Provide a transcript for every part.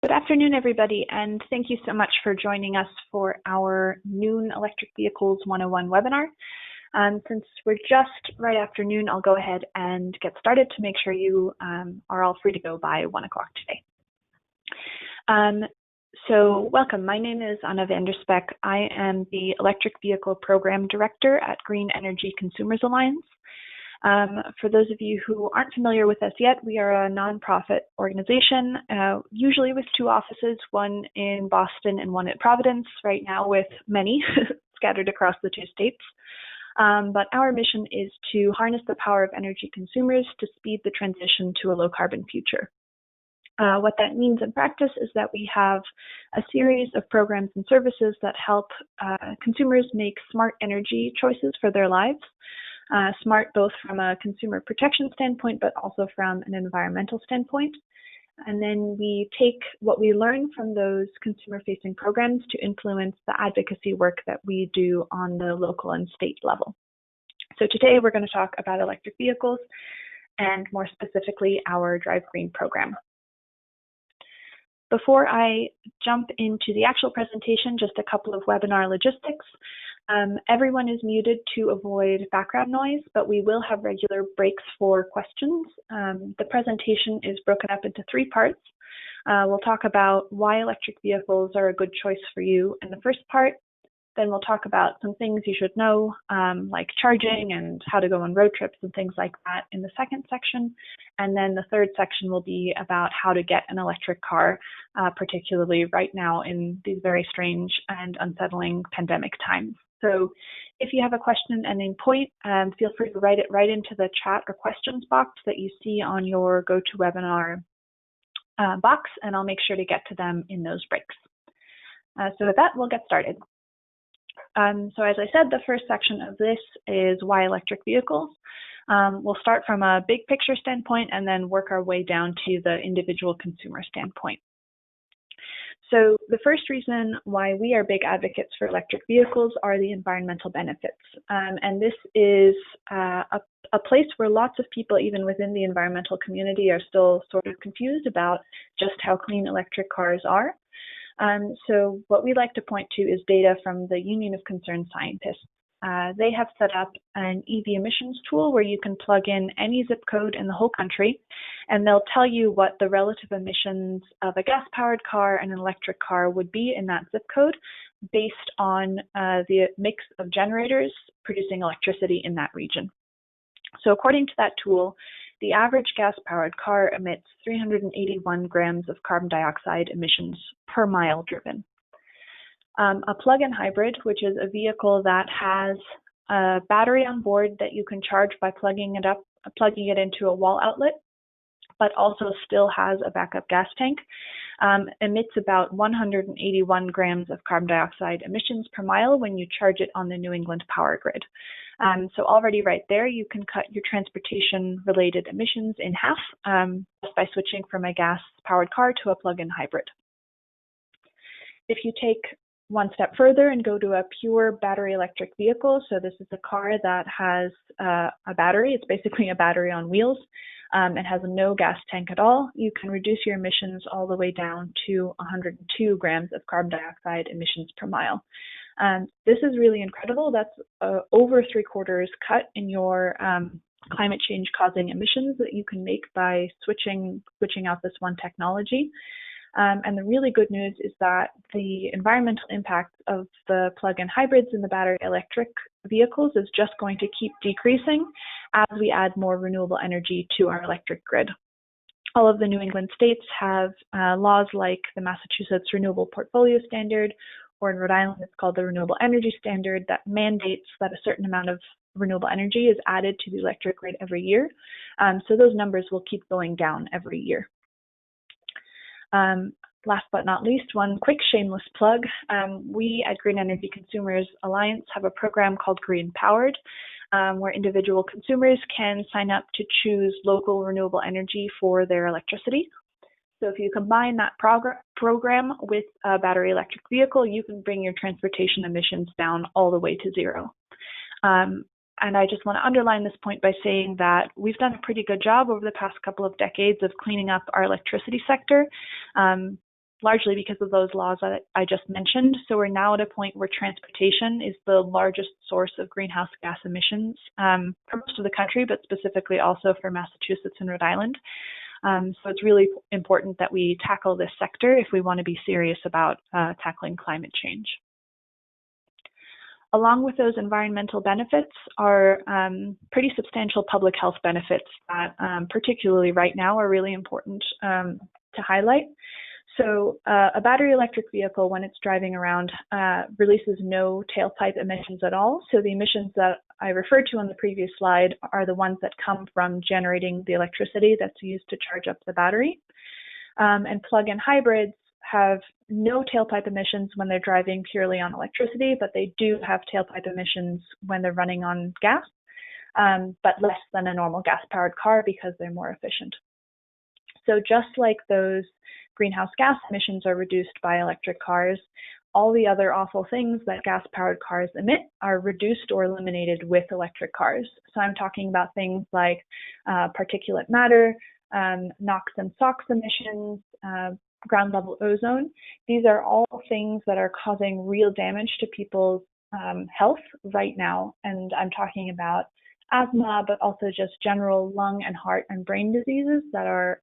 Good afternoon, everybody, and thank you so much for joining us for our noon Electric Vehicles 101 webinar. Since we're just right after noon, I'll go ahead and get started to make sure you are all free to go by 1 o'clock today. So welcome, my name is Anna van der Spek. I am the Electric Vehicle Program Director at Green Energy Consumers Alliance. For those of you who aren't familiar with us yet, we are a nonprofit organization, usually with two offices, one in Boston and one at Providence, right now with many scattered across the two states. But our mission is to harness the power of energy consumers to speed the transition to a low-carbon future. What that means in practice is that we have a series of programs and services that help consumers make smart energy choices for their lives. Smart both from a consumer protection standpoint, but also from an environmental standpoint. And then we take what we learn from those consumer-facing programs to influence the advocacy work that we do on the local and state level. So today we're going to talk about electric vehicles and more specifically our Drive Green program. Before I jump into the actual presentation, just a couple of webinar logistics. Everyone is muted to avoid background noise, but we will have regular breaks for questions. The presentation is broken up into 3 parts. We'll talk about why electric vehicles are a good choice for you in the first part. Then we'll talk about some things you should know, like charging and how to go on road trips and things like that in the second section. And then the third section will be about how to get an electric car, particularly right now in these very strange and unsettling pandemic times. So if you have a question at any point, feel free to write it right into the chat or questions box that you see on your GoToWebinar box, and I'll make sure to get to them in those breaks. So with that, we'll get started. So as I said, the first section of this is why electric vehicles. We'll start from a big picture standpoint and then work our way down to the individual consumer standpoint. So the first reason why we are big advocates for electric vehicles are the environmental benefits. And this is a place where lots of people, even within the environmental community, are still sort of confused about just how clean electric cars are. So what we like to point to is data from the Union of Concerned Scientists. They have set up an EV emissions tool where you can plug in any zip code in the whole country, and they'll tell you what the relative emissions of a gas-powered car and an electric car would be in that zip code based on the mix of generators producing electricity in that region. So according to that tool, the average gas-powered car emits 381 grams of carbon dioxide emissions per mile driven. A plug-in hybrid, which is a vehicle that has a battery on board that you can charge by plugging it into a wall outlet, but also still has a backup gas tank, emits about 181 grams of carbon dioxide emissions per mile when you charge it on the New England power grid. So already right there, you can cut your transportation-related emissions in half just by switching from a gas-powered car to a plug-in hybrid. If you take one step further and go to a pure battery electric vehicle, so this is a car that has a battery, it's basically a battery on wheels, it has no gas tank at all, you can reduce your emissions all the way down to 102 grams of carbon dioxide emissions per mile. This is really incredible. That's over 3/4 cut in your climate change causing emissions that you can make by switching out this one technology. And the really good news is that the environmental impact of the plug-in hybrids and the battery electric vehicles is just going to keep decreasing as we add more renewable energy to our electric grid. All of the New England states have laws like the Massachusetts Renewable Portfolio Standard, or in Rhode Island it's called the Renewable Energy Standard, that mandates that a certain amount of renewable energy is added to the electric grid every year. So those numbers will keep going down every year. Last but not least, one quick shameless plug. We at Green Energy Consumers Alliance have a program called Green Powered, where individual consumers can sign up to choose local renewable energy for their electricity. So if you combine that program with a battery electric vehicle, you can bring your transportation emissions down all the way to 0. And I just want to underline this point by saying that we've done a pretty good job over the past couple of decades of cleaning up our electricity sector. largely because of those laws that I just mentioned. So we're now at a point where transportation is the largest source of greenhouse gas emissions for most of the country, but specifically also for Massachusetts and Rhode Island. So it's really important that we tackle this sector if we want to be serious about tackling climate change. Along with those environmental benefits are pretty substantial public health benefits that particularly right now are really important to highlight. So a battery electric vehicle, when it's driving around, releases no tailpipe emissions at all. So the emissions that I referred to on the previous slide are the ones that come from generating the electricity that's used to charge up the battery. And plug-in hybrids have no tailpipe emissions when they're driving purely on electricity, but they do have tailpipe emissions when they're running on gas, but less than a normal gas-powered car because they're more efficient. So just like those greenhouse gas emissions are reduced by electric cars, all the other awful things that gas-powered cars emit are reduced or eliminated with electric cars. So I'm talking about things like particulate matter, NOx and SOx emissions, ground level ozone. These are all things that are causing real damage to people's health right now. And I'm talking about asthma, but also just general lung and heart and brain diseases that are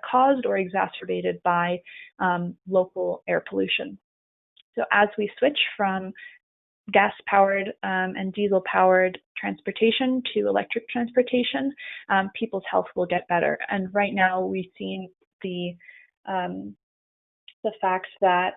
caused or exacerbated by local air pollution. So as we switch from gas-powered and diesel-powered transportation to electric transportation, people's health will get better. And right now we've seen the fact that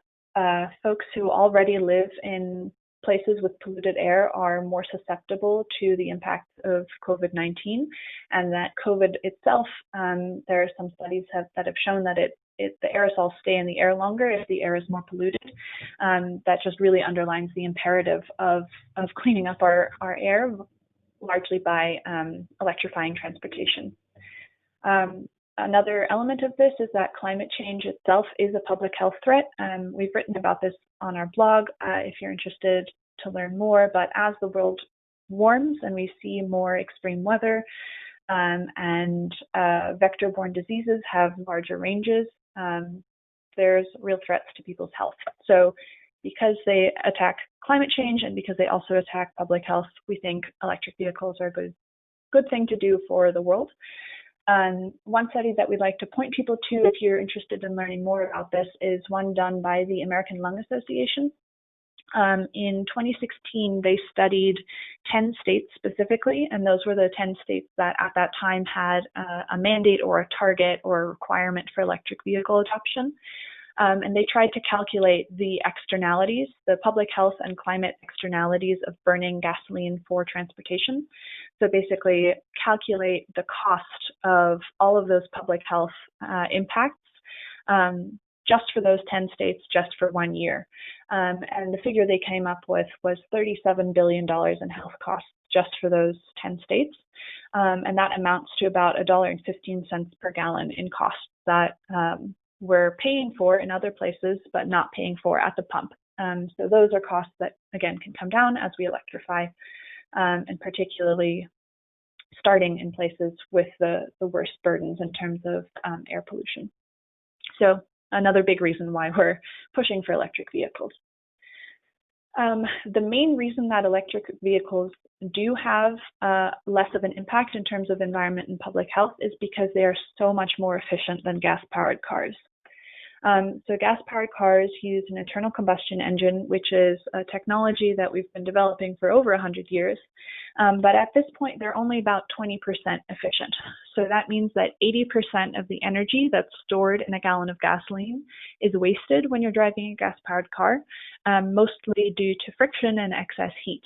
folks who already live in places with polluted air are more susceptible to the impacts of COVID-19, and that COVID itself, there are some studies that have shown that the aerosols stay in the air longer if the air is more polluted. That just really underlines the imperative of cleaning up our air, largely by electrifying transportation. Another element of this is that climate change itself is a public health threat. We've written about this on our blog if you're interested to learn more, but as the world warms and we see more extreme weather and vector-borne diseases have larger ranges, there's real threats to people's health. So because they attack climate change and because they also attack public health, we think electric vehicles are a good thing to do for the world. One study that we'd like to point people to if you're interested in learning more about this is one done by the American Lung Association. In 2016, they studied 10 states specifically, and those were the 10 states that at that time had a mandate or a target or a requirement for electric vehicle adoption. And they tried to calculate the externalities, the public health and climate externalities of burning gasoline for transportation. So basically calculate the cost of all of those public health impacts just for those 10 states, just for 1 year. And the figure they came up with was $37 billion in health costs just for those 10 states. And that amounts to about $1.15 per gallon in costs that we're paying for in other places, but not paying for at the pump. So those are costs that, again, can come down as we electrify, and particularly starting in places with the worst burdens in terms of air pollution. So another big reason why we're pushing for electric vehicles. The main reason that electric vehicles do have less of an impact in terms of environment and public health is because they are so much more efficient than gas-powered cars. So gas-powered cars use an internal combustion engine, which is a technology that we've been developing for over 100 years. But at this point, they're only about 20% efficient. So that means that 80% of the energy that's stored in a gallon of gasoline is wasted when you're driving a gas-powered car, mostly due to friction and excess heat.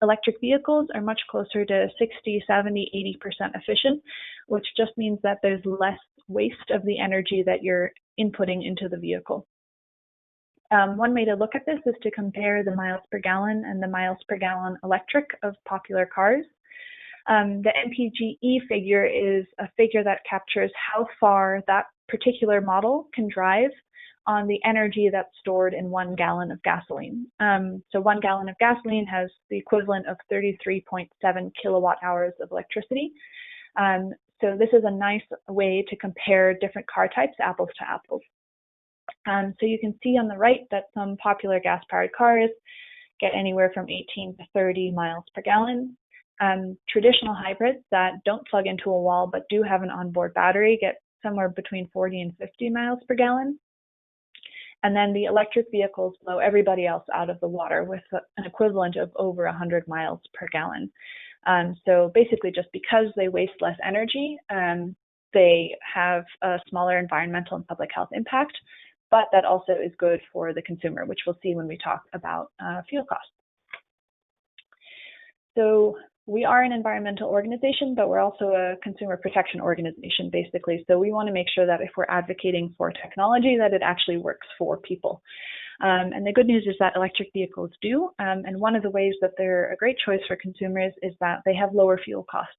Electric vehicles are much closer to 60, 70, 80% efficient, which just means that there's less waste of the energy that you're inputting into the vehicle. One way to look at this is to compare the miles per gallon and the miles per gallon electric of popular cars. The MPGe figure is a figure that captures how far that particular model can drive on the energy that's stored in 1 gallon of gasoline. So 1 gallon of gasoline has the equivalent of 33.7 kilowatt hours of electricity. So this is a nice way to compare different car types, apples to apples. So you can see on the right that some popular gas-powered cars get anywhere from 18 to 30 miles per gallon. Traditional hybrids that don't plug into a wall but do have an onboard battery get somewhere between 40 and 50 miles per gallon. And then the electric vehicles blow everybody else out of the water with an equivalent of over 100 miles per gallon. So basically, just because they waste less energy, they have a smaller environmental and public health impact, but that also is good for the consumer, which we'll see when we talk about fuel costs. So we are an environmental organization, but we're also a consumer protection organization, basically. So we want to make sure that if we're advocating for technology, that it actually works for people. And the good news is that electric vehicles do. And one of the ways that they're a great choice for consumers is that they have lower fuel costs,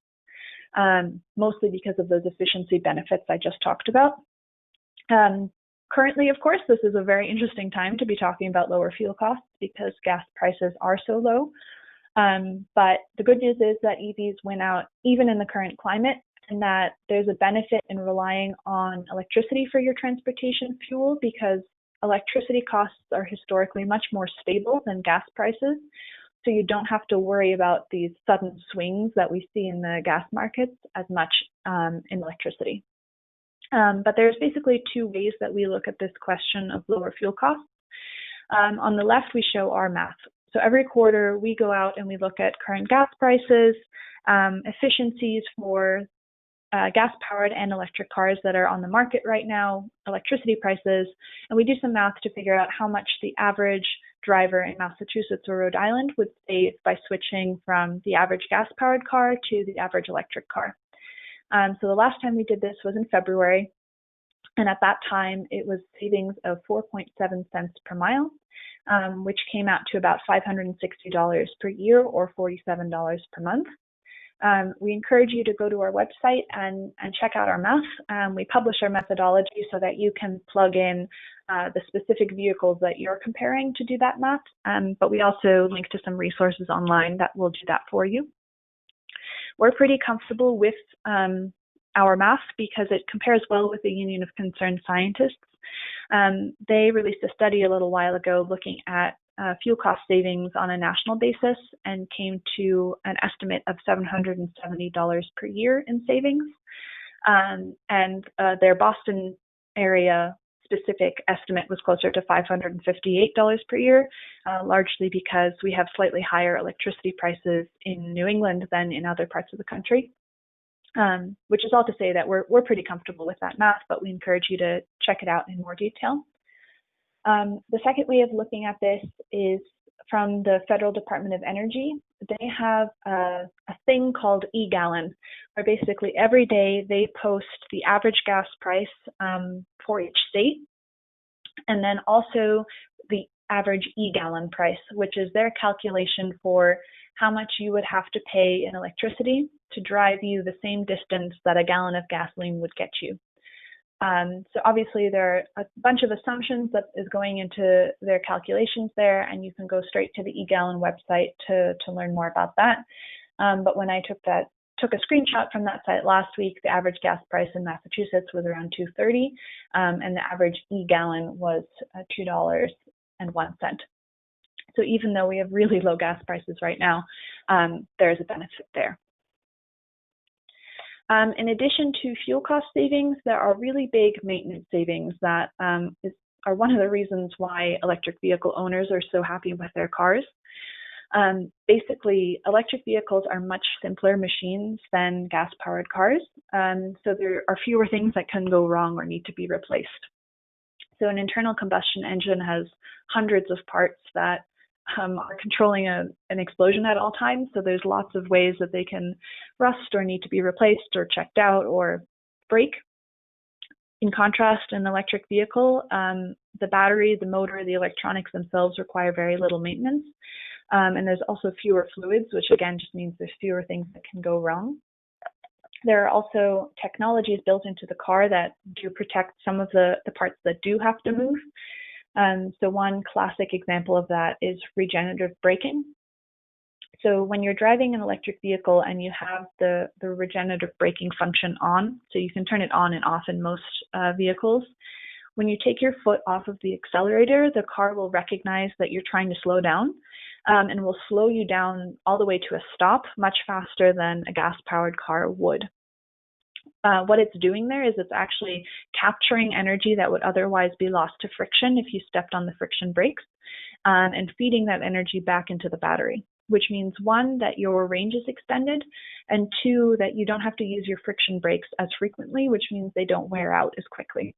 mostly because of those efficiency benefits I just talked about. Currently, of course, this is a very interesting time to be talking about lower fuel costs because gas prices are so low. But the good news is that EVs win out even in the current climate, and that there's a benefit in relying on electricity for your transportation fuel because electricity costs are historically much more stable than gas prices. So you don't have to worry about these sudden swings that we see in the gas markets as much in electricity. But there's basically two ways that we look at this question of lower fuel costs. On the left, we show our math. So every quarter, we go out and we look at current gas prices, efficiencies for gas-powered and electric cars that are on the market right now, electricity prices, and we do some math to figure out how much the average driver in Massachusetts or Rhode Island would save by switching from the average gas-powered car to the average electric car. So the last time we did this was in February, and at that time, it was savings of 4.7 cents per mile. Which came out to about $560 per year or $47 per month. We encourage you to go to our website and check out our math. We publish our methodology so that you can plug in the specific vehicles that you're comparing to do that math, but we also link to some resources online that will do that for you. We're pretty comfortable with our math because it compares well with the Union of Concerned Scientists. They released a study a little while ago looking at fuel cost savings on a national basis and came to an estimate of $770 per year in savings. And their Boston area specific estimate was closer to $558 per year, largely because we have slightly higher electricity prices in New England than in other parts of the country. Which is all to say that we're pretty comfortable with that math, but we encourage you to check it out in more detail. The second way of looking at this is from the Federal Department of Energy. They have a thing called eGallon, where basically every day they post the average gas price for each state, and then also the average eGallon price, which is their calculation for how much you would have to pay in electricity to drive you the same distance that a gallon of gasoline would get you. So obviously there are a bunch of assumptions that is going into their calculations there, and you can go straight to the eGallon website to learn more about that. But when I took a screenshot from that site last week, the average gas price in Massachusetts was around $2.30, and the average eGallon was $2.01. So even though we have really low gas prices right now, there is a benefit there. In addition to fuel cost savings, there are really big maintenance savings that are one of the reasons why electric vehicle owners are so happy with their cars. Basically, electric vehicles are much simpler machines than gas-powered cars, so there are fewer things that can go wrong or need to be replaced. So an internal combustion engine has hundreds of parts that are controlling an explosion at all times. So there's lots of ways that they can rust or need to be replaced or checked out or break. In contrast, an electric vehicle, the battery, the motor, the electronics themselves require very little maintenance. And there's also fewer fluids, which again just means there's fewer things that can go wrong. There are also technologies built into the car that do protect some of the parts that do have to move. So one classic example of that is regenerative braking. So when you're driving an electric vehicle and you have the regenerative braking function on, so you can turn it on and off in most vehicles, when you take your foot off of the accelerator, the car will recognize that you're trying to slow down and will slow you down all the way to a stop much faster than a gas-powered car would. What it's doing there is it's actually capturing energy that would otherwise be lost to friction if you stepped on the friction brakes, and feeding that energy back into the battery, which means one, that your range is extended, and two, that you don't have to use your friction brakes as frequently, which means they don't wear out as quickly.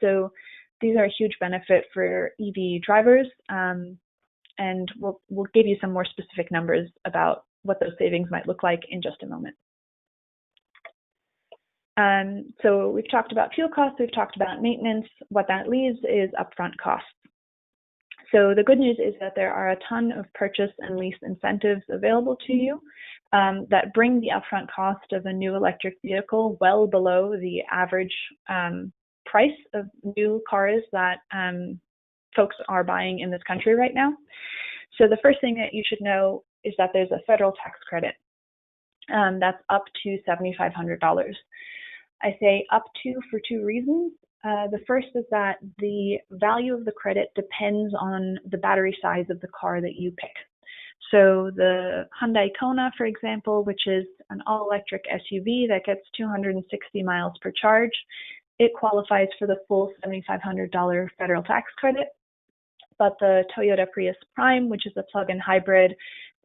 So these are a huge benefit for EV drivers, and we'll give you some more specific numbers about what those savings might look like in just a moment. So we've talked about fuel costs, we've talked about maintenance. What that leaves is upfront costs. So the good news is that there are a ton of purchase and lease incentives available to you that bring the upfront cost of a new electric vehicle well below the average price of new cars that folks are buying in this country right now. So the first thing that you should know is that there's a federal tax credit that's up to $7,500. I say up to for two reasons. The first is that the value of the credit depends on the battery size of the car that you pick. So the Hyundai Kona, for example, which is an all-electric SUV that gets 260 miles per charge, it qualifies for the full $7,500 federal tax credit. But the Toyota Prius Prime, which is a plug-in hybrid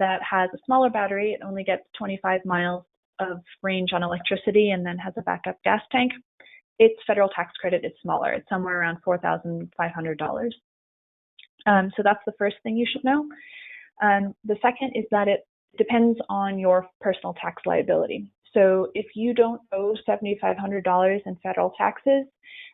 that has a smaller battery, it only gets 25 miles of range on electricity and then has a backup gas tank, its federal tax credit is smaller. It's somewhere around $4,500. So that's the first thing you should know. The second is that it depends on your personal tax liability. So if you don't owe $7,500 in federal taxes,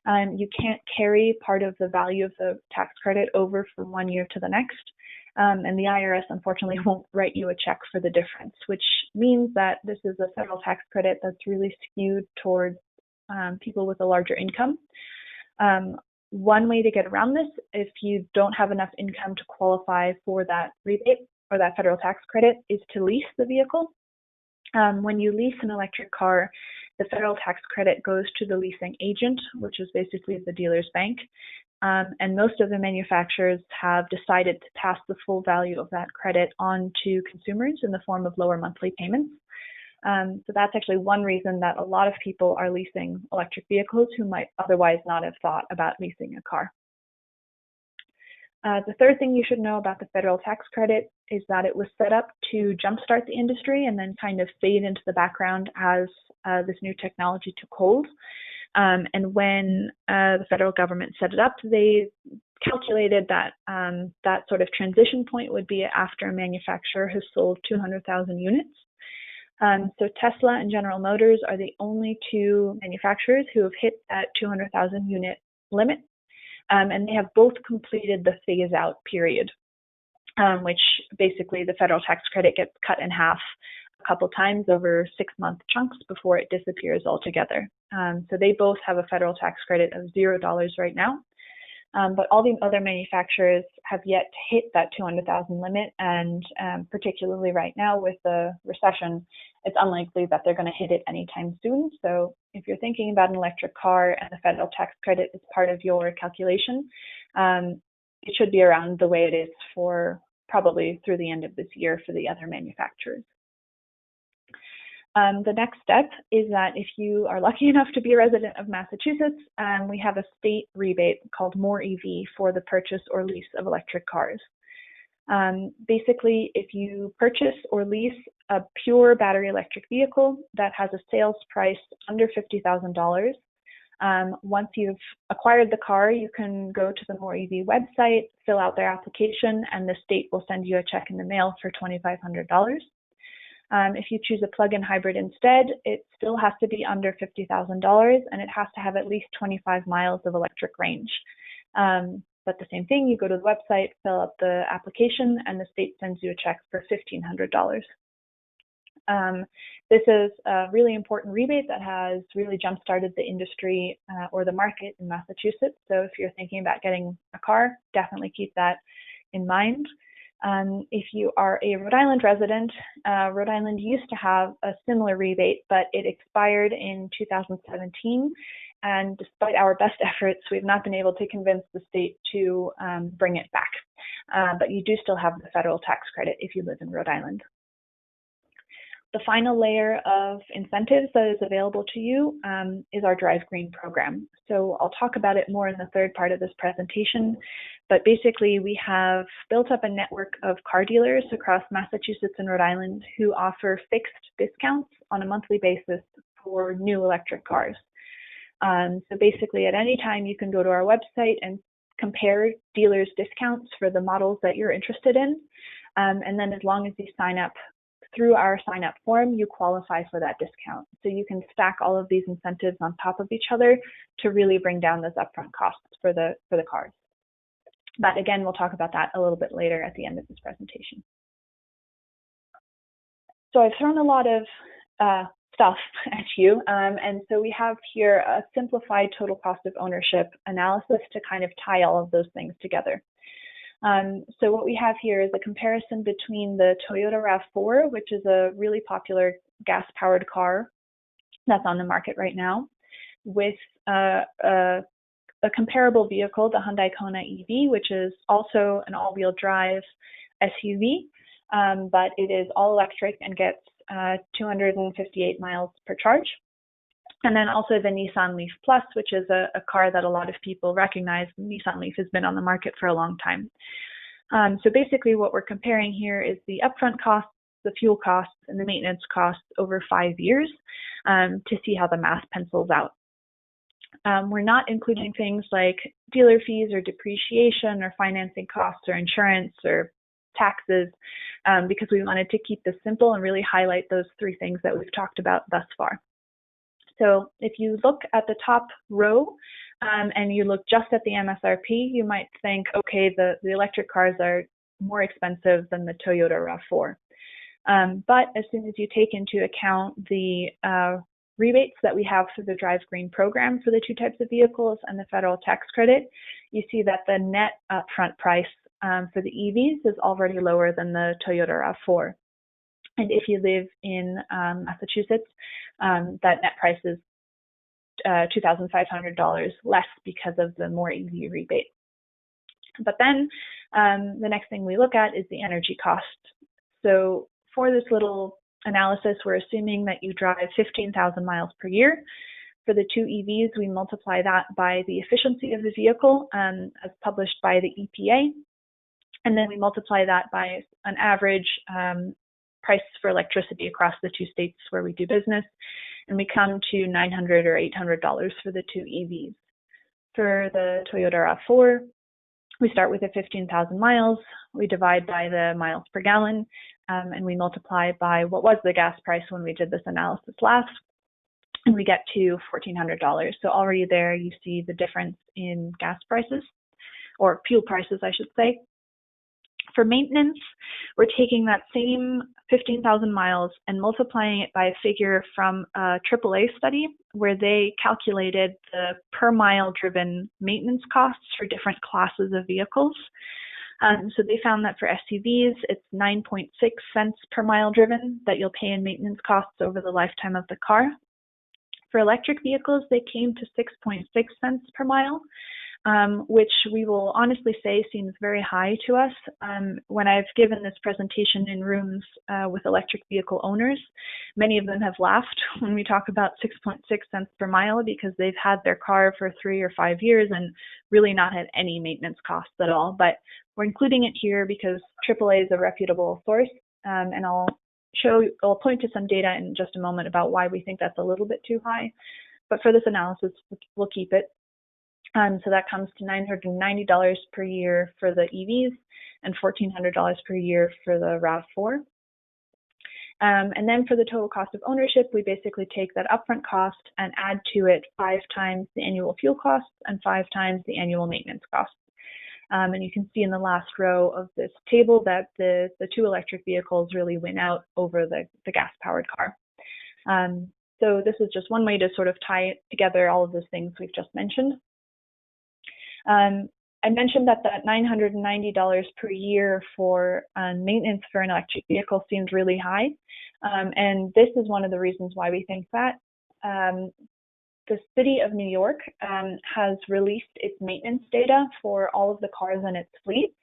you can't carry part of the value of the tax credit over from one year to the next. And the IRS, unfortunately, won't write you a check for the difference, which means that this is a federal tax credit that's really skewed towards people with a larger income. One way to get around this, if you don't have enough income to qualify for that rebate or that federal tax credit, is to lease the vehicle. When you lease an electric car, the federal tax credit goes to the leasing agent, which is basically the dealer's bank. And most of the manufacturers have decided to pass the full value of that credit on to consumers in the form of lower monthly payments. So that's actually one reason that a lot of people are leasing electric vehicles who might otherwise not have thought about leasing a car. The third thing you should know about the federal tax credit is that it was set up to jumpstart the industry and then kind of fade into the background as this new technology took hold. And when the federal government set it up, they calculated that that sort of transition point would be after a manufacturer has sold 200,000 units. So Tesla and General Motors are the only two manufacturers who have hit that 200,000 unit limit. And they have both completed the phase-out period, which basically the federal tax credit gets cut in half a couple times over 6-month chunks before it disappears altogether. So they both have a federal tax credit of $0 right now. But all the other manufacturers have yet to hit that 200,000 limit, and particularly right now with the recession, it's unlikely that they're going to hit it anytime soon. So if you're thinking about an electric car and the federal tax credit is part of your calculation, it should be around the way it is for probably through the end of this year for the other manufacturers. The next step is that if you are lucky enough to be a resident of Massachusetts, we have a state rebate called More EV for the purchase or lease of electric cars. Basically, if you purchase or lease a pure battery electric vehicle that has a sales price under $50,000, once you've acquired the car, you can go to the More EV website, fill out their application, and the state will send you a check in the mail for $2,500. If you choose a plug-in hybrid instead, it still has to be under $50,000 and it has to have at least 25 miles of electric range. But the same thing, you go to the website, fill out the application, and the state sends you a check for $1,500. This is a really important rebate that has really jump-started the industry or the market in Massachusetts. So if you're thinking about getting a car, definitely keep that in mind. If you are a Rhode Island resident, Rhode Island used to have a similar rebate, but it expired in 2017. And despite our best efforts, we've not been able to convince the state to bring it back. But you do still have the federal tax credit if you live in Rhode Island. The final layer of incentives that is available to you is our Drive Green program. So I'll talk about it more in the third part of this presentation, but basically we have built up a network of car dealers across Massachusetts and Rhode Island who offer fixed discounts on a monthly basis for new electric cars. So basically at any time you can go to our website and compare dealers' discounts for the models that you're interested in. And then as long as you sign up through our sign up form, you qualify for that discount. So you can stack all of these incentives on top of each other to really bring down those upfront costs for the cars. But again, we'll talk about that a little bit later at the end of this presentation. So I've thrown a lot of stuff at you. And so we have here a simplified total cost of ownership analysis to kind of tie all of those things together. So what we have here is a comparison between the Toyota RAV4, which is a really popular gas-powered car that's on the market right now, with a comparable vehicle, the Hyundai Kona EV, which is also an all-wheel drive SUV, but it is all electric and gets 258 miles per charge. And then also the Nissan Leaf Plus, which is a car that a lot of people recognize. Nissan Leaf has been on the market for a long time. So basically what we're comparing here is the upfront costs, the fuel costs, and the maintenance costs over 5 years to see how the math pencils out. We're not including things like dealer fees or depreciation or financing costs or insurance or taxes because we wanted to keep this simple and really highlight those three things that we've talked about thus far. So if you look at the top row and you look just at the MSRP, you might think, okay, the electric cars are more expensive than the Toyota RAV4. But as soon as you take into account the rebates that we have through the Drive Green program for the two types of vehicles and the federal tax credit, you see that the net upfront price for the EVs is already lower than the Toyota RAV4. And if you live in Massachusetts, that net price is $2,500 less because of the more EV rebate. But then the next thing we look at is the energy cost. So for this little analysis, we're assuming that you drive 15,000 miles per year. For the two EVs, we multiply that by the efficiency of the vehicle as published by the EPA. And then we multiply that by an average price for electricity across the two states where we do business, and we come to $900 or $800 for the two EVs. For the Toyota RAV4, we start with 15,000 miles, we divide by the miles per gallon, and we multiply by what was the gas price when we did this analysis last, and we get to $1,400. So already there you see the difference in gas prices, or fuel prices, I should say. For maintenance, we're taking that same 15,000 miles and multiplying it by a figure from a AAA study where they calculated the per mile driven maintenance costs for different classes of vehicles. So they found that for SUVs, it's 9.6 cents per mile driven that you'll pay in maintenance costs over the lifetime of the car. For electric vehicles, they came to 6.6 cents per mile. Which we will honestly say seems very high to us. When I've given this presentation in rooms with electric vehicle owners, many of them have laughed when we talk about 6.6 cents per mile because they've had their car for 3 or 5 years and really not had any maintenance costs at all. But we're including it here because AAA is a reputable source, and I'll point to some data in just a moment about why we think that's a little bit too high. But for this analysis, we'll keep it. So that comes to $990 per year for the EVs and $1,400 per year for the RAV4. And then for the total cost of ownership, we basically take that upfront cost and add to it 5 times the annual fuel costs and 5 times the annual maintenance costs. And you can see in the last row of this table that the two electric vehicles really win out over the gas-powered car. So this is just one way to sort of tie together all of those things we've just mentioned. I mentioned that $990 per year for maintenance for an electric vehicle seems really high. And this is one of the reasons why we think that. The city of New York has released its maintenance data for all of the cars in its fleet.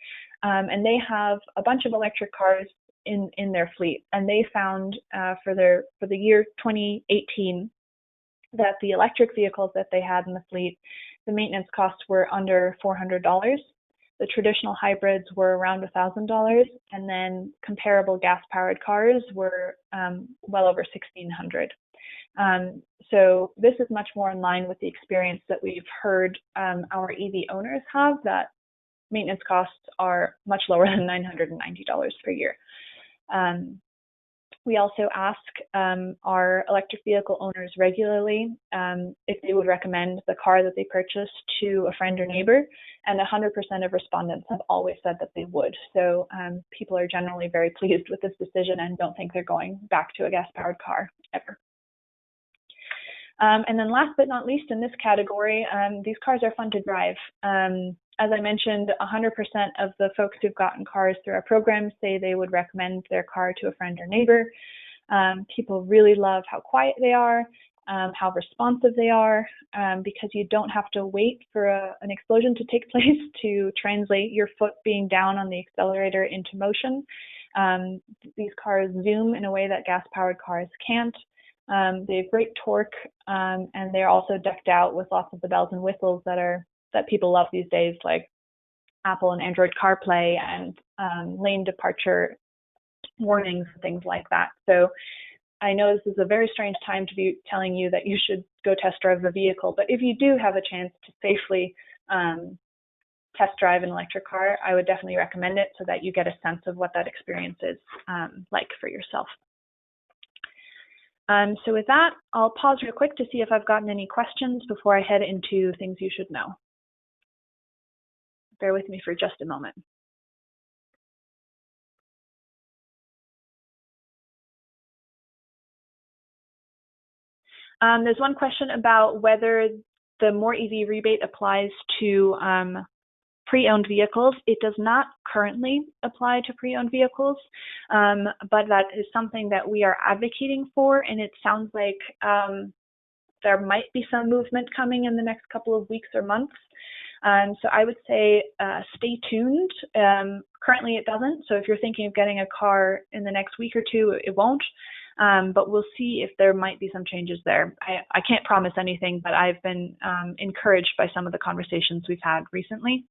And they have a bunch of electric cars in their fleet. And they found for the year 2018 that the electric vehicles that they had in the fleet, the maintenance costs were under $400. The traditional hybrids were around $1,000, and then comparable gas-powered cars were well over $1,600. So this is much more in line with the experience that we've heard our EV owners have, that maintenance costs are much lower than $990 per year. We also ask our electric vehicle owners regularly if they would recommend the car that they purchased to a friend or neighbor, and 100% of respondents have always said that they would. So people are generally very pleased with this decision and don't think they're going back to a gas-powered car ever. And then last but not least in this category, these cars are fun to drive. As I mentioned, 100% of the folks who've gotten cars through our program say they would recommend their car to a friend or neighbor. People really love how quiet they are, how responsive they are, because you don't have to wait for an explosion to take place to translate your foot being down on the accelerator into motion. These cars zoom in a way that gas-powered cars can't. They have great torque, and they're also decked out with lots of the bells and whistles that people love these days, like Apple and Android CarPlay and lane departure warnings and things like that. So I know this is a very strange time to be telling you that you should go test drive a vehicle, but if you do have a chance to safely test drive an electric car, I would definitely recommend it so that you get a sense of what that experience is like for yourself. So with that, I'll pause real quick to see if I've gotten any questions before I head into things you should know. Bear with me for just a moment. There's one question about whether the More EV rebate applies to pre-owned vehicles. It does not currently apply to pre-owned vehicles, but that is something that we are advocating for, and it sounds like there might be some movement coming in the next couple of weeks or months. So I would say stay tuned. Currently it doesn't, so if you're thinking of getting a car in the next week or two, it won't. But we'll see if there might be some changes there. I can't promise anything, but I've been encouraged by some of the conversations we've had recently.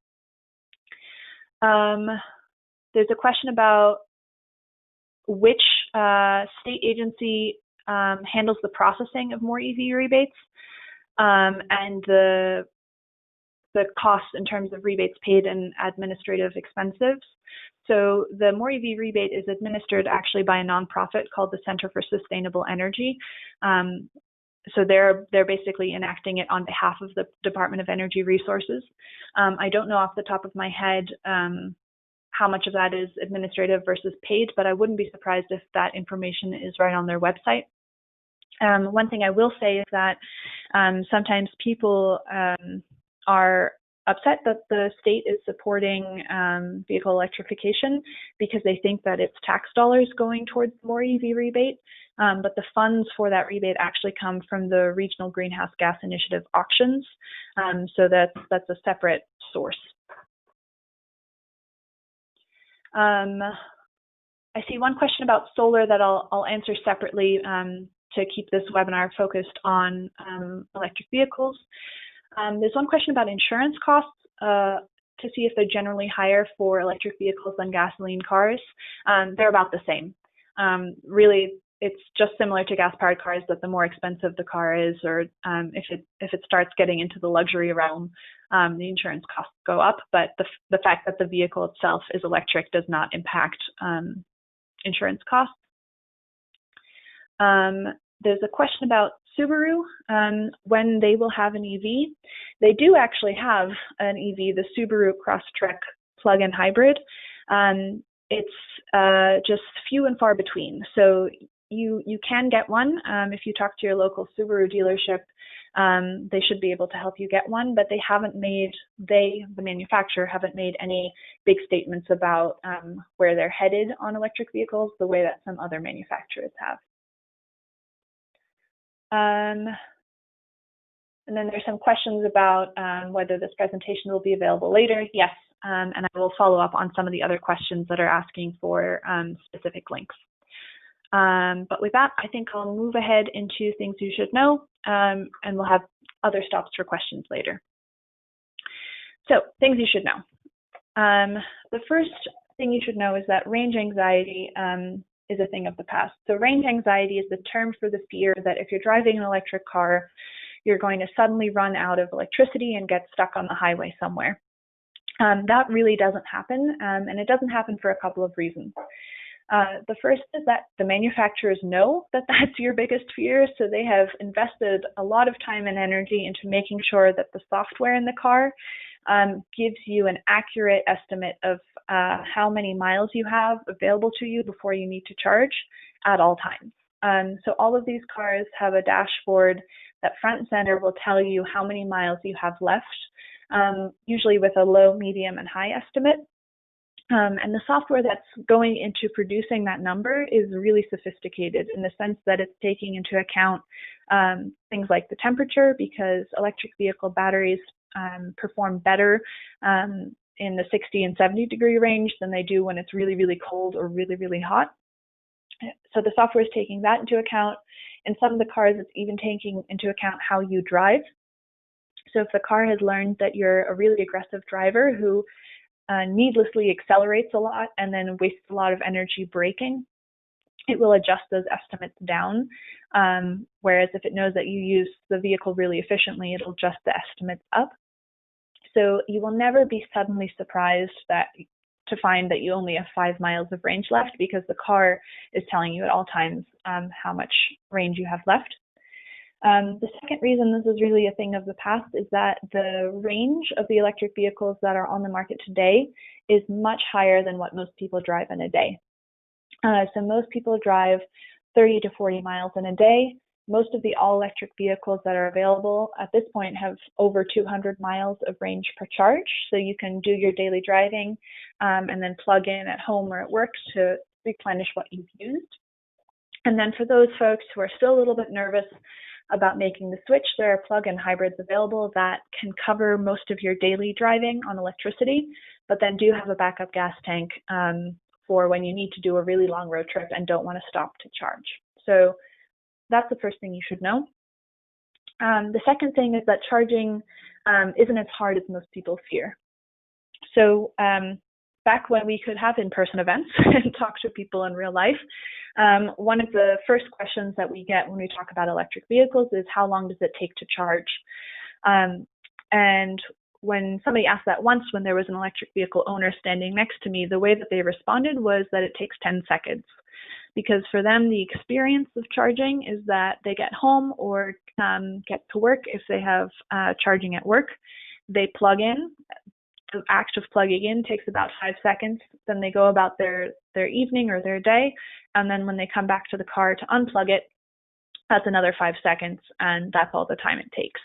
There's a question about which state agency handles the processing of More EV rebates and the costs in terms of rebates paid and administrative expenses. So the More EV rebate is administered actually by a nonprofit called the Center for Sustainable Energy. So they're basically enacting it on behalf of the Department of Energy Resources. I don't know off the top of my head how much of that is administrative versus paid, but I wouldn't be surprised if that information is right on their website. One thing I will say is that sometimes people are upset that the state is supporting vehicle electrification because they think that it's tax dollars going towards More EV rebate, but the funds for that rebate actually come from the Regional Greenhouse Gas Initiative auctions, so that's a separate source. I see one question about solar that I'll answer separately to keep this webinar focused on electric vehicles. There's one question about insurance costs to see if they're generally higher for electric vehicles than gasoline cars. They're about the same. Really, it's just similar to gas-powered cars that the more expensive the car is, or if it starts getting into the luxury realm, the insurance costs go up. But the fact that the vehicle itself is electric does not impact insurance costs. There's a question about Subaru, when they will have an EV. They do actually have an EV, the Subaru Crosstrek plug-in hybrid. It's just few and far between. So you can get one. If you talk to your local Subaru dealership, they should be able to help you get one, but the manufacturer, haven't made any big statements about where they're headed on electric vehicles the way that some other manufacturers have. And then there's some questions about whether this presentation will be available later. Yes, and I will follow up on some of the other questions that are asking for specific links. But with that, I think I'll move ahead into things you should know, and we'll have other stops for questions later. So, things you should know. The first thing you should know is that range anxiety is a thing of the past. So range anxiety is the term for the fear that if you're driving an electric car, you're going to suddenly run out of electricity and get stuck on the highway somewhere. That really doesn't happen, and it doesn't happen for a couple of reasons. The first is that the manufacturers know that that's your biggest fear, so they have invested a lot of time and energy into making sure that the software in the car gives you an accurate estimate of how many miles you have available to you before you need to charge at all times. So all of these cars have a dashboard that front and center will tell you how many miles you have left, usually with a low, medium, and high estimate. And the software that's going into producing that number is really sophisticated in the sense that it's taking into account things like the temperature, because electric vehicle batteries perform better in the 60 and 70 degree range than they do when it's really, really cold or really, really hot. So the software is taking that into account. In some of the cars, it's even taking into account how you drive. So if the car has learned that you're a really aggressive driver who needlessly accelerates a lot and then wastes a lot of energy braking, it will adjust those estimates down. Whereas if it knows that you use the vehicle really efficiently, it'll adjust the estimates up. So you will never be suddenly surprised to find that you only have 5 miles of range left, because the car is telling you at all times how much range you have left. The second reason this is really a thing of the past is that the range of the electric vehicles that are on the market today is much higher than what most people drive in a day. So most people drive 30 to 40 miles in a day. Most of the all-electric vehicles that are available at this point have over 200 miles of range per charge. So you can do your daily driving and then plug in at home or at work to replenish what you've used. And then for those folks who are still a little bit nervous about making the switch, there are plug-in hybrids available that can cover most of your daily driving on electricity, but then do have a backup gas tank for when you need to do a really long road trip and don't want to stop to charge. So that's the first thing you should know. The second thing is that charging isn't as hard as most people fear. So back when we could have in-person events and talk to people in real life, one of the first questions that we get when we talk about electric vehicles is, how long does it take to charge? And when somebody asked that once, when there was an electric vehicle owner standing next to me, the way that they responded was that it takes 10 seconds. Because for them, the experience of charging is that they get home or get to work if they have charging at work. They plug in. The act of plugging in takes about 5 seconds. Then they go about their evening or their day. And then when they come back to the car to unplug it, that's another 5 seconds. And that's all the time it takes.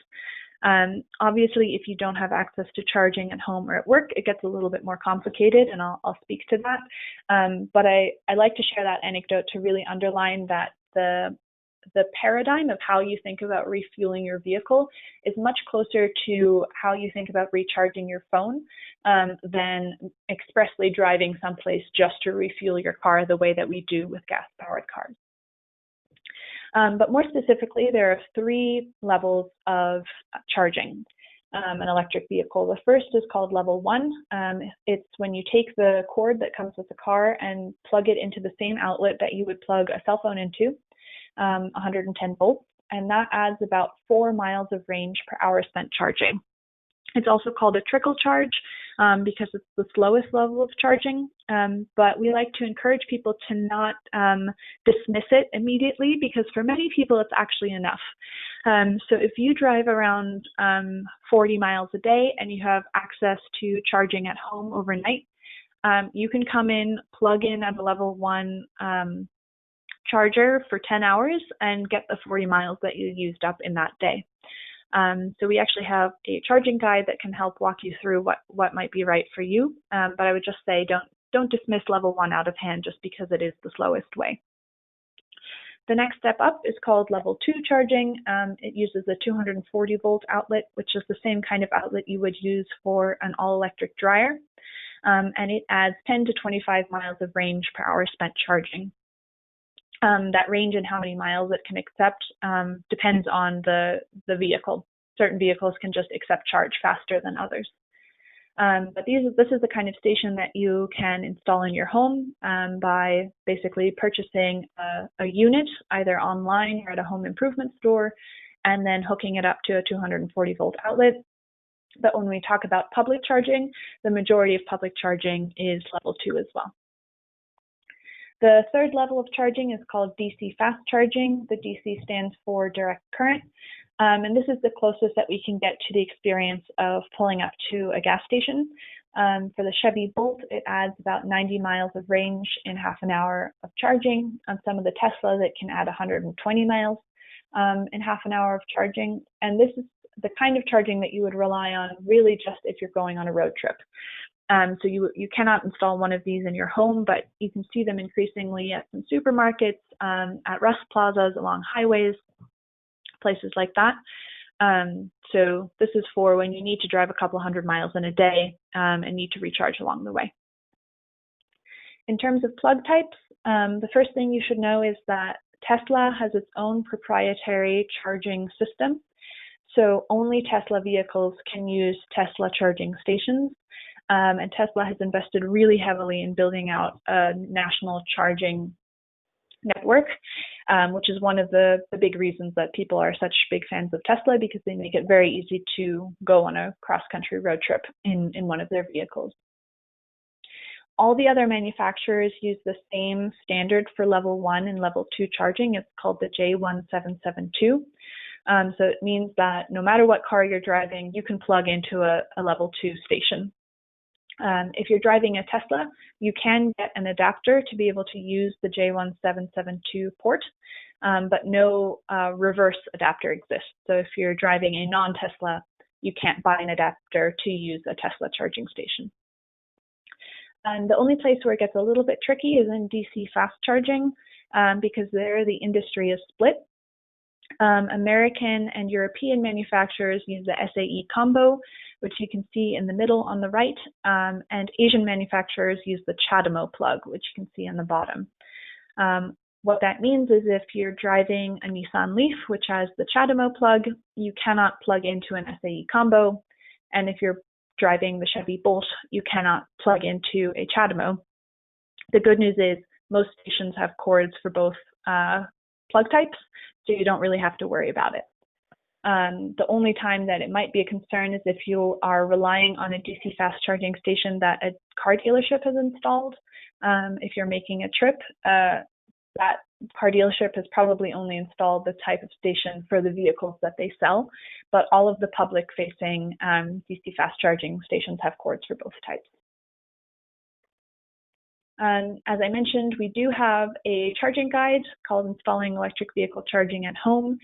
Obviously, if you don't have access to charging at home or at work, it gets a little bit more complicated, and I'll speak to that. But I like to share that anecdote to really underline that the paradigm of how you think about refueling your vehicle is much closer to how you think about recharging your phone than expressly driving someplace just to refuel your car the way that we do with gas-powered cars. But more specifically, there are 3 levels of charging an electric vehicle. The first is called level 1. It's when you take the cord that comes with the car and plug it into the same outlet that you would plug a cell phone into, 110 volts, and that adds about 4 miles of range per hour spent charging. It's also called a trickle charge because it's the slowest level of charging, but we like to encourage people to not dismiss it immediately, because for many people it's actually enough. So if you drive around 40 miles a day and you have access to charging at home overnight, you can come in, plug in at a level 1 charger for 10 hours and get the 40 miles that you used up in that day. So we actually have a charging guide that can help walk you through what might be right for you. But I would just say don't dismiss level 1 out of hand just because it is the slowest way. The next step up is called level 2 charging. It uses a 240 volt outlet, which is the same kind of outlet you would use for an all-electric dryer. And it adds 10 to 25 miles of range per hour spent charging. That range and how many miles it can accept depends on the vehicle. Certain vehicles can just accept charge faster than others. But this is the kind of station that you can install in your home by basically purchasing a unit either online or at a home improvement store and then hooking it up to a 240 volt outlet. But when we talk about public charging, the majority of public charging is level 2 as well. The third level of charging is called DC fast charging. The DC stands for direct current. And this is the closest that we can get to the experience of pulling up to a gas station. For the Chevy Bolt, it adds about 90 miles of range in half an hour of charging. On some of the Teslas, it can add 120 miles in half an hour of charging. And this is the kind of charging that you would rely on really just if you're going on a road trip. So you cannot install one of these in your home, but you can see them increasingly at some supermarkets, at rest plazas, along highways, places like that. So this is for when you need to drive a couple hundred miles in a day and need to recharge along the way. In terms of plug types, the first thing you should know is that Tesla has its own proprietary charging system. So only Tesla vehicles can use Tesla charging stations. And Tesla has invested really heavily in building out a national charging network, which is one of the big reasons that people are such big fans of Tesla, because they make it very easy to go on a cross-country road trip in one of their vehicles. All the other manufacturers use the same standard for level 1 and level 2 charging. It's called the J1772. So it means that no matter what car you're driving, you can plug into a level 2 station. If you're driving a Tesla, you can get an adapter to be able to use the J1772 port, but no reverse adapter exists. So if you're driving a non-Tesla, you can't buy an adapter to use a Tesla charging station. And the only place where it gets a little bit tricky is in DC fast charging, because there the industry is split. American and European manufacturers use the SAE combo, which you can see in the middle on the right, and Asian manufacturers use the CHAdeMO plug, which you can see on the bottom. What that means is if you're driving a Nissan Leaf, which has the CHAdeMO plug, you cannot plug into an SAE combo, and if you're driving the Chevy Bolt, you cannot plug into a CHAdeMO. The good news is most stations have cords for both plug types, so you don't really have to worry about it. The only time that it might be a concern is if you are relying on a DC fast charging station that a car dealership has installed. If you're making a trip, that car dealership has probably only installed the type of station for the vehicles that they sell, but all of the public-facing DC fast charging stations have cords for both types. As I mentioned, we do have a charging guide called Installing Electric Vehicle Charging at Home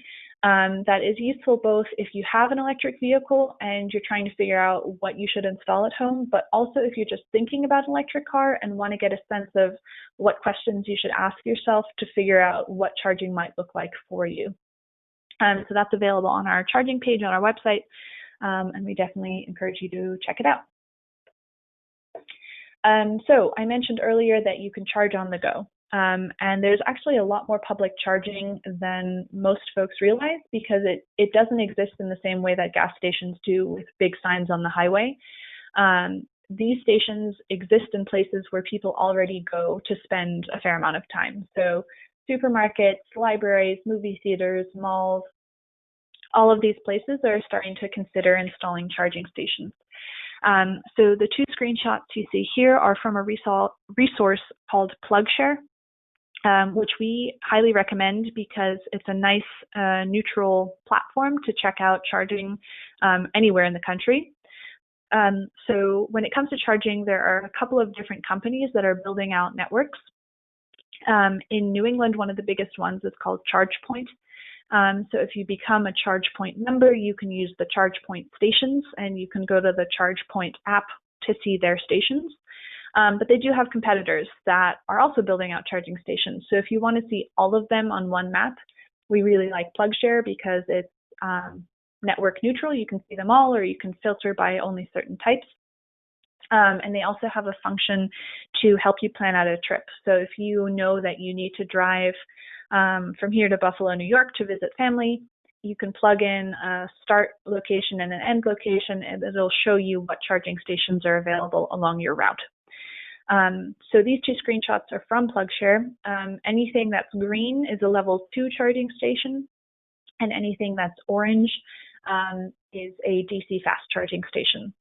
that is useful both if you have an electric vehicle and you're trying to figure out what you should install at home, but also if you're just thinking about an electric car and want to get a sense of what questions you should ask yourself to figure out what charging might look like for you. So that's available on our charging page on our website, and we definitely encourage you to check it out. So I mentioned earlier that you can charge on the go, and there's actually a lot more public charging than most folks realize because it doesn't exist in the same way that gas stations do with big signs on the highway. These stations exist in places where people already go to spend a fair amount of time. So supermarkets, libraries, movie theaters, malls, all of these places are starting to consider installing charging stations. So the two screenshots you see here are from a resource called PlugShare, which we highly recommend because it's a nice neutral platform to check out charging anywhere in the country. So when it comes to charging, there are a couple of different companies that are building out networks. In New England, one of the biggest ones is called ChargePoint. So if you become a ChargePoint member, you can use the ChargePoint stations, and you can go to the ChargePoint app to see their stations. But they do have competitors that are also building out charging stations. So if you want to see all of them on one map, we really like PlugShare because it's network neutral. You can see them all, or you can filter by only certain types. And they also have a function to help you plan out a trip. So if you know that you need to drive from here to Buffalo, New York to visit family, you can plug in a start location and an end location, and it'll show you what charging stations are available along your route. So these two screenshots are from PlugShare. Anything that's green is a level 2 charging station, and anything that's orange is a DC fast charging station.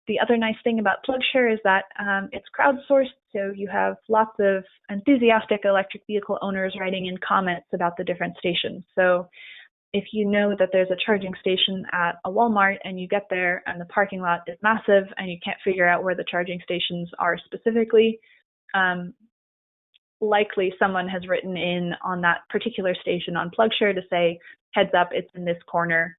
The other nice thing about PlugShare is that it's crowdsourced, so you have lots of enthusiastic electric vehicle owners writing in comments about the different stations. So if you know that there's a charging station at a Walmart and you get there and the parking lot is massive and you can't figure out where the charging stations are specifically, likely someone has written in on that particular station on PlugShare to say, heads up, it's in this corner.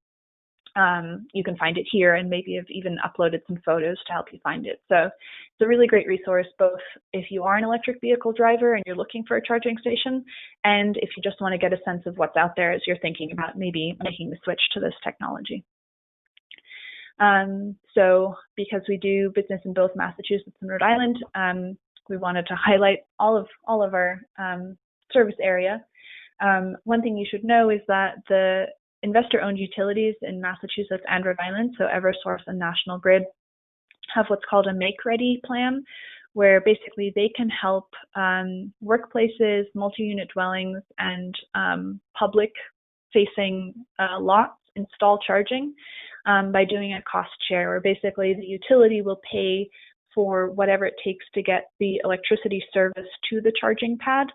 You can find it here, and maybe have even uploaded some photos to help you find it. So it's a really great resource, both if you are an electric vehicle driver and you're looking for a charging station, and if you just want to get a sense of what's out there as you're thinking about maybe making the switch to this technology. So because we do business in both Massachusetts and Rhode Island, we wanted to highlight all of our service area. One thing you should know is that the investor-owned utilities in Massachusetts and Rhode Island, so Eversource and National Grid, have what's called a make-ready plan, where basically they can help workplaces, multi-unit dwellings, and public-facing lots install charging by doing a cost share, where basically the utility will pay for whatever it takes to get the electricity service to the charging pad.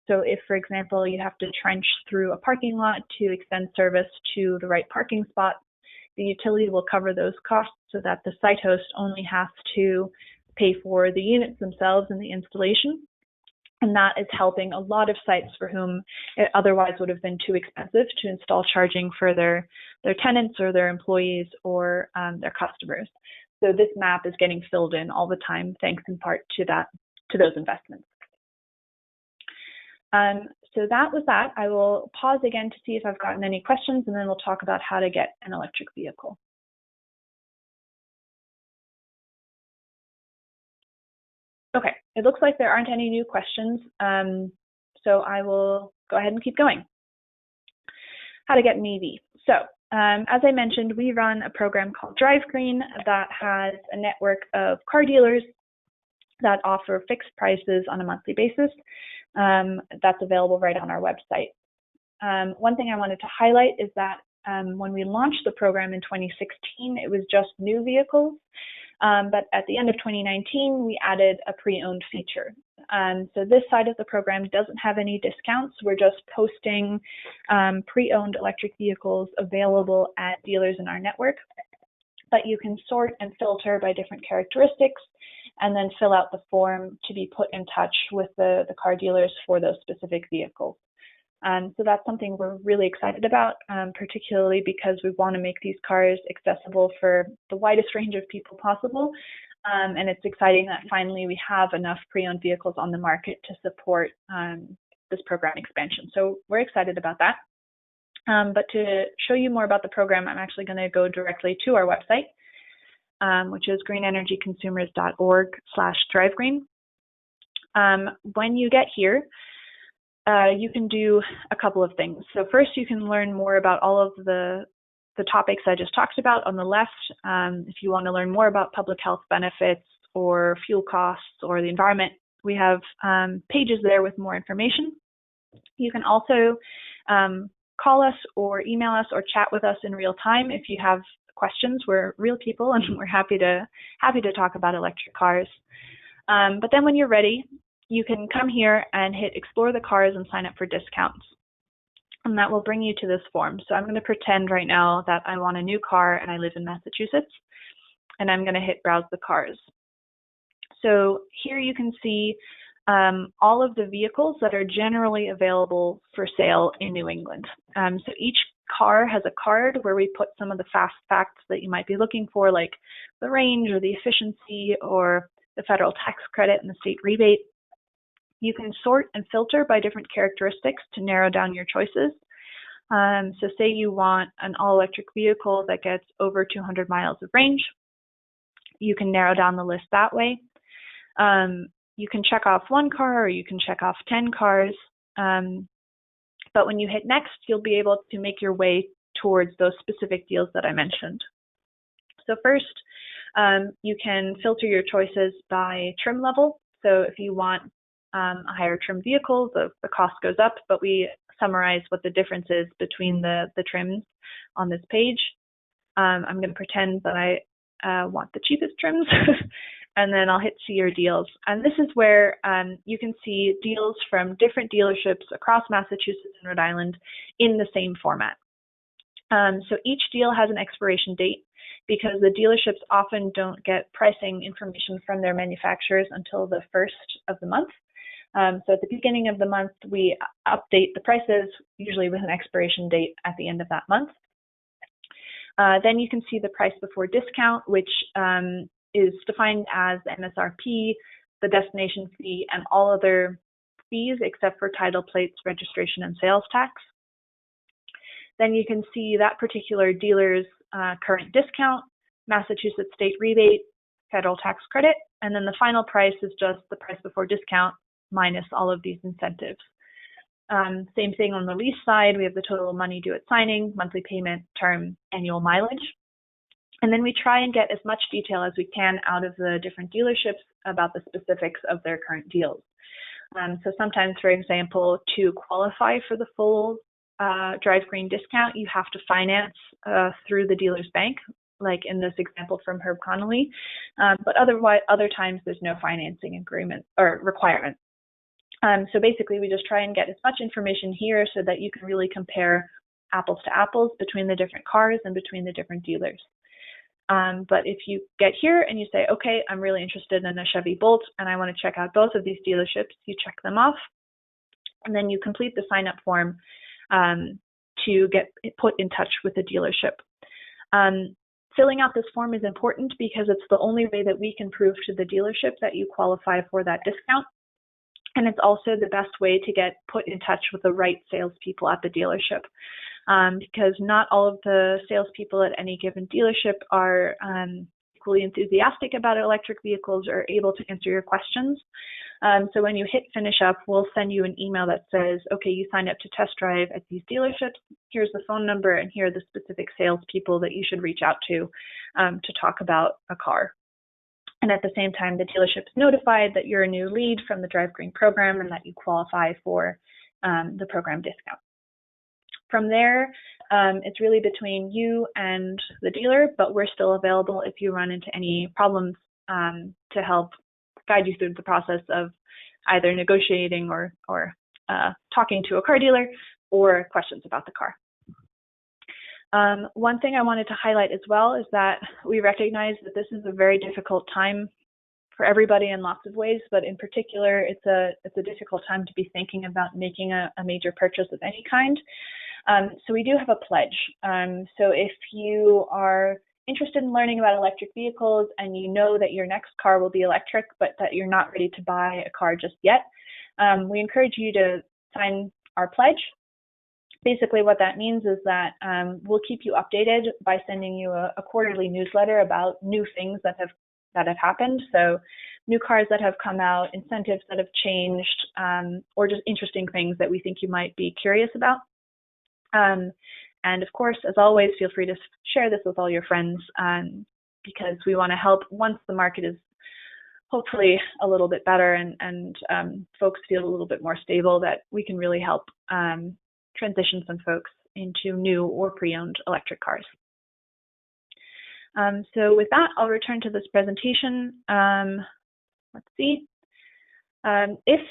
So if, for example, you have to trench through a parking lot to extend service to the right parking spot, the utility will cover those costs so that the site host only has to pay for the units themselves and the installation. And that is helping a lot of sites for whom it otherwise would have been too expensive to install charging for their tenants or their employees or their customers. So this map is getting filled in all the time, thanks in part to those investments. So that was that. I will pause again to see if I've gotten any questions, and then we'll talk about how to get an electric vehicle. Okay, it looks like there aren't any new questions, so I will go ahead and keep going. How to get an EV. So as I mentioned, we run a program called Drive Green that has a network of car dealers that offer fixed prices on a monthly basis. That's available right on our website. One thing I wanted to highlight is that when we launched the program in 2016, it was just new vehicles. But at the end of 2019, we added a pre-owned feature. So this side of the program doesn't have any discounts. We're just posting pre-owned electric vehicles available at dealers in our network. But you can sort and filter by different characteristics and then fill out the form to be put in touch with the car dealers for those specific vehicles. So that's something we're really excited about, particularly because we want to make these cars accessible for the widest range of people possible. And it's exciting that finally we have enough pre-owned vehicles on the market to support this program expansion. So we're excited about that. But to show you more about the program, I'm actually going to go directly to our website, which is greenenergyconsumers.org/drivegreen. When you get here, you can do a couple of things. So first, you can learn more about all of the topics I just talked about on the left. If you want to learn more about public health benefits or fuel costs or the environment, we have pages there with more information. You can also call us or email us or chat with us in real time if you have questions. We're real people and we're happy to talk about electric cars. But then when you're ready, you can come here and hit explore the cars and sign up for discounts. And that will bring you to this form. So I'm going to pretend right now that I want a new car and I live in Massachusetts, and I'm going to hit browse the cars. So here you can see all of the vehicles that are generally available for sale in New England. So each car has a card where we put some of the fast facts that you might be looking for, like the range or the efficiency or the federal tax credit and the state rebate. You can sort and filter by different characteristics to narrow down your choices. So say you want an all-electric vehicle that gets over 200 miles of range. You can narrow down the list that way. You can check off one car or you can check off 10 cars. But when you hit next, you'll be able to make your way towards those specific deals that I mentioned. So first, you can filter your choices by trim level. So if you want a higher trim vehicle, the cost goes up, but we summarize what the difference is between the trims on this page. I'm going to pretend that I want the cheapest trims, and then I'll hit see your deals. And this is where you can see deals from different dealerships across Massachusetts and Rhode Island in the same format. So each deal has an expiration date because the dealerships often don't get pricing information from their manufacturers until the first of the month. So at the beginning of the month, we update the prices, usually with an expiration date at the end of that month. Then you can see the price before discount, which is defined as the MSRP, the destination fee, and all other fees except for title plates, registration, and sales tax. Then you can see that particular dealer's current discount, Massachusetts state rebate, federal tax credit, and then the final price is just the price before discount minus all of these incentives. Same thing on the lease side, we have the total money due at signing, monthly payment, term, annual mileage. And then we try and get as much detail as we can out of the different dealerships about the specifics of their current deals. So sometimes, for example, to qualify for the full Drive Green discount, you have to finance through the dealer's bank, like in this example from Herb Connolly. But other times there's no financing agreement or requirement. So basically, we just try and get as much information here so that you can really compare apples to apples between the different cars and between the different dealers. But if you get here and you say, okay, I'm really interested in a Chevy Bolt and I want to check out both of these dealerships, you check them off, and then you complete the sign-up form to get put in touch with the dealership. Filling out this form is important because it's the only way that we can prove to the dealership that you qualify for that discount. And it's also the best way to get put in touch with the right salespeople at the dealership, because not all of the salespeople at any given dealership are equally enthusiastic about electric vehicles or able to answer your questions. So when you hit finish up, we'll send you an email that says, okay, you signed up to test drive at these dealerships. Here's the phone number and here are the specific salespeople that you should reach out to talk about a car. And at the same time, the dealership is notified that you're a new lead from the Drive Green program and that you qualify for the program discount. From there, it's really between you and the dealer, but we're still available if you run into any problems to help guide you through the process of either negotiating or talking to a car dealer or questions about the car. One thing I wanted to highlight as well is that we recognize that this is a very difficult time for everybody in lots of ways, but in particular, it's a difficult time to be thinking about making a major purchase of any kind. So we do have a pledge. So if you are interested in learning about electric vehicles and you know that your next car will be electric, but that you're not ready to buy a car just yet, we encourage you to sign our pledge. Basically, what that means is that we'll keep you updated by sending you a quarterly newsletter about new things that have happened. So new cars that have come out, incentives that have changed, or just interesting things that we think you might be curious about. And of course, as always, feel free to share this with all your friends because we want to help once the market is hopefully a little bit better and folks feel a little bit more stable, that we can really help transition some folks into new or pre-owned electric cars. So with that, I'll return to this presentation. Let's see. If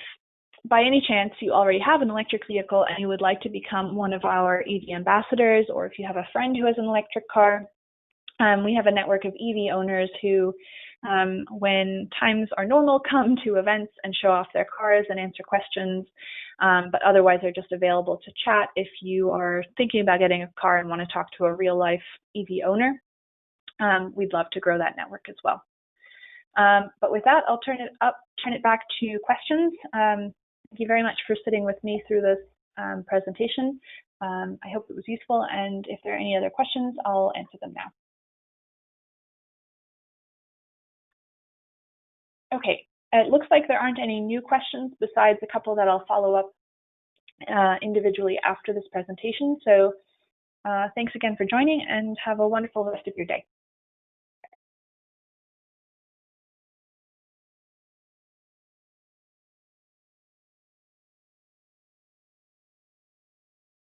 by any chance you already have an electric vehicle and you would like to become one of our EV ambassadors, or if you have a friend who has an electric car, we have a network of EV owners who when times are normal, come to events and show off their cars and answer questions, but otherwise are just available to chat if you are thinking about getting a car and want to talk to a real life EV owner. We'd love to grow that network as well. But with that, I'll turn it back to questions. Thank you very much for sitting with me through this presentation. I hope it was useful, and if there are any other questions, I'll answer them now. Okay, it looks like there aren't any new questions besides a couple that I'll follow up individually after this presentation. So thanks again for joining, and have a wonderful rest of your day.